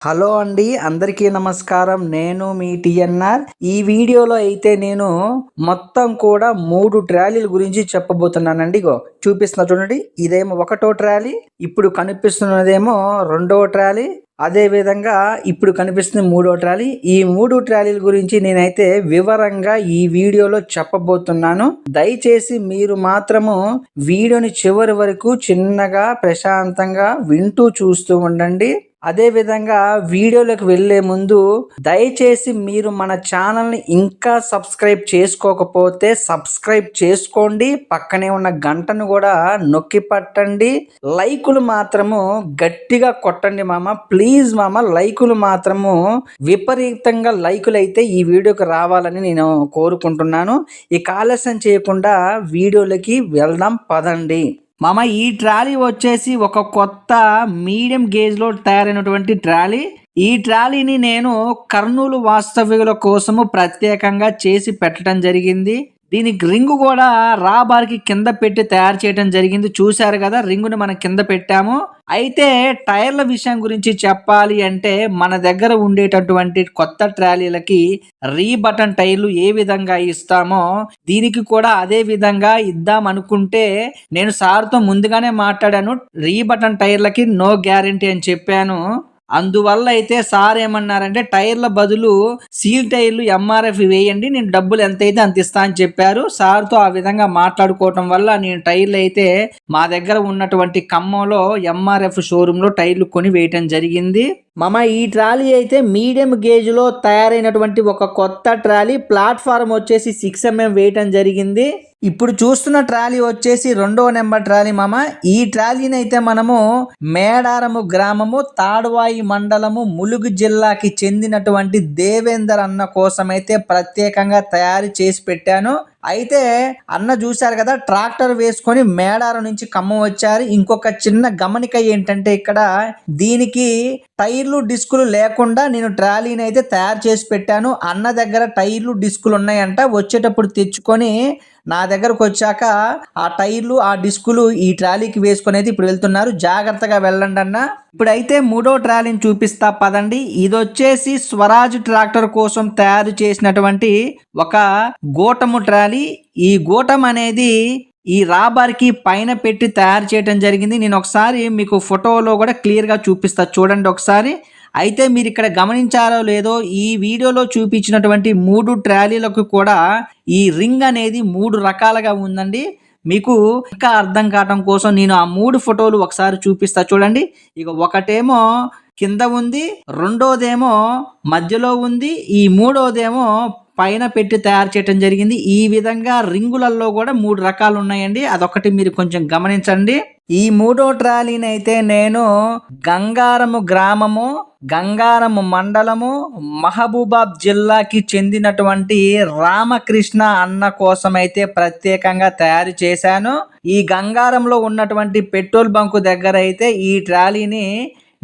Hello అండి, అందరికీ నమస్కారం. నేను మీ టిఎన్ఆర్. ఈ వీడియోలో అయితే నేను మొత్తం కూడా 3 ట్రాలీల గురించి చెప్పబోతున్నానండి. చూపిస్తున్నా చూడండి. ఇదేమో ఒకటో ట్రాలీ, ఇప్పుడు కనిపిస్తున్నదేమో రెండవ ట్రాలీ, అదే విధంగా ఇప్పుడు కనిపిస్తుంది మూడో ట్రాలీ. ఈ 3 ట్రాలీల గురించి నేనైతే వివరంగా ఈ వీడియోలో చెప్పబోతున్నాను. దయచేసి మీరు మాత్రము వీడియోని చివరి వరకు చిన్నగా ప్రశాంతంగా వింటూ చూస్తూ ఉండండి. అదే విధంగా వీడియోలోకి వెళ్ళే ముందు దయచేసి మీరు మన ఛానల్ని ఇంకా సబ్స్క్రైబ్ చేసుకోకపోతే సబ్స్క్రైబ్ చేసుకోండి. పక్కనే ఉన్న గంటను కూడా నొక్కి పట్టండి. లైకులు మాత్రము గట్టిగా కొట్టండి మామ, ప్లీజ్ మామ. లైకులు మాత్రము విపరీతంగా లైకులు అయితే ఈ వీడియోకి రావాలని నేను కోరుకుంటున్నాను. ఇక ఆలస్యం చేయకుండా వీడియోలకి వెళ్దాం పదండి. మామ, ఈ ట్రాలీ వచ్చేసి ఒక కొత్త మీడియం గేజ్లో తయారైనటువంటి ట్రాలీ. ఈ ట్రాలీని నేను కర్నూలు వాస్తవ్యుల కోసము ప్రత్యేకంగా చేసి పెట్టడం జరిగింది. దీనికి రింగు కూడా రాబార్కి కింద పెట్టి తయారు చేయడం జరిగింది. చూశారు కదా, రింగుని మనం కింద పెట్టాము. అయితే టైర్ల విషయం గురించి చెప్పాలి అంటే మన దగ్గర ఉండేటటువంటి కొత్త ట్రాలీలకి రీ బటన్ టైర్లు ఏ విధంగా ఇస్తామో దీనికి కూడా అదే విధంగా ఇద్దాం అనుకుంటే నేను సార్తో ముందుగానే మాట్లాడాను. రీ బటన్ టైర్లకి నో గ్యారంటీ అని చెప్పాను. అందువల్ల అయితే సార్ ఏమన్నారంటే టైర్ల బదులు సీల్ టైర్లు ఎంఆర్ఎఫ్ వేయండి, నేను డబ్బులు ఎంతైతే అంత ఇస్తా అని చెప్పారు. సార్తో ఆ విధంగా మాట్లాడుకోవటం వల్ల నేను టైర్లు అయితే మా దగ్గర ఉన్నటువంటి ఖమ్మంలో ఎంఆర్ఎఫ్ షోరూంలో టైర్లు కొని వేయటం జరిగింది. మామ, ఈ ట్రాలీ అయితే మీడియం గేజ్లో తయారైనటువంటి ఒక కొత్త ట్రాలీ. ప్లాట్ఫారం వచ్చేసి 6mm వేయటం జరిగింది. ఇప్పుడు చూస్తున్న ట్రాలీ వచ్చేసి 2వ నెంబర్ ట్రాలీ మామ. ఈ ట్రాలీని అయితే మనము మేడారము గ్రామము, తాడ్వాయి మండలము, ములుగు జిల్లాకి చెందినటువంటి దేవేందర్ అన్న కోసమైతే ప్రత్యేకంగా తయారు చేసి పెట్టాను. అయితే అన్న చూశారు కదా, ట్రాక్టర్ వేసుకొని మేడారం నుంచి ఖమ్మం వచ్చారు. ఇంకొక చిన్న గమనిక ఏంటంటే ఇక్కడ దీనికి టైర్లు డిస్కులు లేకుండా నేను ట్రాలీని అయితే తయారు చేసి పెట్టాను. అన్న దగ్గర టైర్లు డిస్కులు ఉన్నాయంట, వచ్చేటప్పుడు తెచ్చుకొని నా దగ్గరకు వచ్చాక ఆ టైర్లు ఆ డిస్కులు ఈ ట్రాలీకి వేసుకొని అయితే ఇప్పుడు వెళ్తున్నారు. జాగ్రత్తగా వెళ్ళండి అన్న. ఇప్పుడైతే 3వ ట్రాలీని చూపిస్తా పదండి. ఇది వచ్చేసి స్వరాజ్ ట్రాక్టర్ కోసం తయారు చేసినటువంటి ఒక గోటము ట్రాలీ. ఈ గోటం అనేది ఈ రాబార్కి పైన పెట్టి తయారు చేయడం జరిగింది. నేను ఒకసారి మీకు ఫోటోలో కూడా క్లియర్గా చూపిస్తా, చూడండి ఒకసారి. అయితే మీరు ఇక్కడ గమనించారో లేదో, ఈ వీడియోలో చూపించినటువంటి 3 ట్రాలీలకు కూడా ఈ రింగ్ అనేది 3 రకాలుగా ఉందండి. మీకు ఇంకా అర్థం కావటం కోసం నేను ఆ 3 ఫోటోలు ఒకసారి చూపిస్తా చూడండి. ఇక ఒకటేమో కింద ఉంది, రెండోదేమో మధ్యలో ఉంది, ఈ మూడోదేమో పైన పెట్టి తయారు చేయడం జరిగింది. ఈ విధంగా రింగులలో కూడా 3 రకాలు ఉన్నాయండి. అదొకటి మీరు కొంచెం గమనించండి. ఈ 3వ ట్రాలీని అయితే నేను గంగారము గ్రామము, గంగారము మండలము, మహబూబాద్ జిల్లాకి చెందినటువంటి రామకృష్ణ అన్న కోసం అయితే ప్రత్యేకంగా తయారు చేశాను. ఈ గంగారంలో ఉన్నటువంటి పెట్రోల్ బంకు దగ్గర అయితే ఈ ట్రాలీని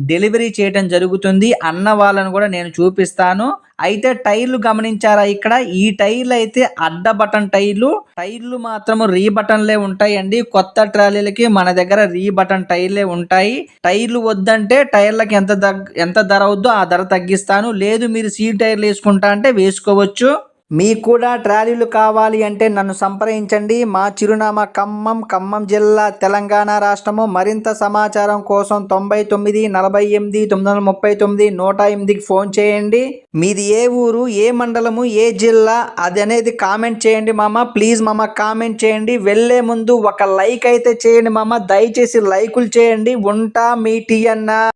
డెలివరీ చేయడం జరుగుతుంది. అన్న వాళ్ళను కూడా నేను చూపిస్తాను. అయితే టైర్లు గమనించారా, ఇక్కడ ఈ టైర్లు అయితే అడ్డ బటన్ టైర్లు మాత్రము రీ బటన్లే ఉంటాయండి. కొత్త ట్రాలీలకి మన దగ్గర రీ బటన్ టైర్లే ఉంటాయి. టైర్లు వద్దంటే టైర్లకి ఎంత ధర అవుద్దో ఆ ధర తగ్గిస్తాను. లేదు మీరు సీల్ టైర్లు వేసుకుంటా అంటే వేసుకోవచ్చు. మీకు కూడా ట్రాలీలు కావాలి అంటే నన్ను సంప్రదించండి. మా చిరునామా ఖమ్మం జిల్లా, తెలంగాణ రాష్ట్రము. మరింత సమాచారం కోసం 99 48 939 108కి ఫోన్ చేయండి. మీది ఏ ఊరు, ఏ మండలము, ఏ జిల్లా అది అనేది కామెంట్ చేయండి మామ. ప్లీజ్ మామ కామెంట్ చేయండి. వెళ్ళే ముందు ఒక లైక్ అయితే చేయండి మామ. దయచేసి లైకులు చేయండి. ఉంటా మీ టిఎన్ఆర్.